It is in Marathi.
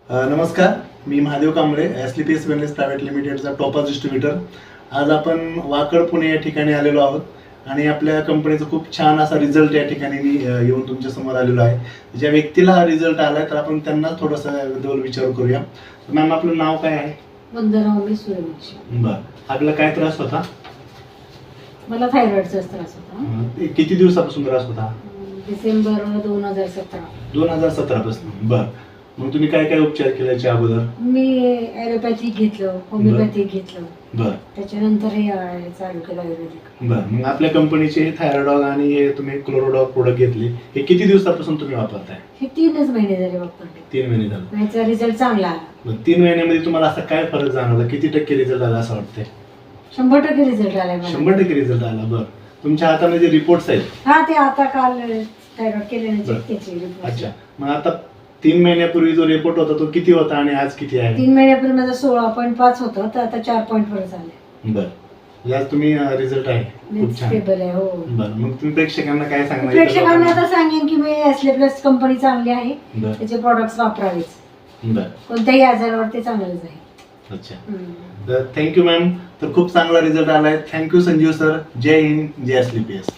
नमस्कार, मी Mahadev Kamble, SLPS wellness private लिमिटेडचा टॉपर डिस्ट्रीब्युटर. आज आपण वाकड पुणे या ठिकाणी आलेलो आहोत आणि आपल्या कंपनीचा खूप छान असा रिझल्ट या ठिकाणी मी येऊन तुमच्या समोर आलेलो आहे. ज्या व्यक्तीला हा रिझल्ट आलाय तर आपण त्यांना थोडासा विचार करूया. मॅम, आपलं नाव काय आहे? वंदना उमेश सूर्यवंशी. बरं, आपला काय त्रास होता? मला थायरॉइडचा त्रास होता. किती दिवसापासून त्रास होता? डिसेंबर 2017. 2017 पासून. बरं, मग तुम्ही काय काय उपचार केले याच्या अगोदर? मी ॲलोपॅथिक घेतलं, होमिओपॅथिक घेतलं. बरं, त्याच्यानंतर हे चालू केलं आयुर्वेदिक. बरं. मग आपल्या कंपनीचे थायरॉइड आणि हे तुम्ही क्लोरोडॉग प्रोडक्ट घेतले, हे किती दिवसापासून तुम्ही वापरताय? हे 3च महिने झाले वापरले. 3 महिने झाले. याचा रिझल्ट चांगला आला. मग 3 महिन्यामध्ये तुम्हाला असा काय फरक जाणवला? किती टक्के रिझल्ट आला असं वाटतंय? 100% रिझल्ट आलाय मला. 100% रिझल्ट आला. बरं, तुमच्या हातामध्ये जे रिपोर्ट्स आहेत? हा, ते आता काल थायरॉइड केल्यानंतर बरं. त्याचे report. अच्छा, मग आता 3 महिन्यापूर्वी जो रिपोर्ट होता तो किती होता आणि आज किती आहे? 3 महिन्यापूर्वी माझा 16.5 होतं, तर आता 4.1 झाले. बरं, यात तुम्ही रिझल्ट आहे खूप छान. स्टेबल आहे. हो. बरं, मग तुम्ही प्रेक्षकांना काय सांगणार? प्रेक्षकांना आता सांगेन की मी SLPS कंपनी चांगली आहे, बरं, त्याचे प्रोडक्ट्स वापरावेच. बरं. कोणत्याही आजारावर ते चांगलंच आहे. अच्छा, तर थँक्यू मॅम. तर खूप चांगला रिझल्ट आलाय. Thank you Sanjeev sir. जय हिंद, जय SLPS.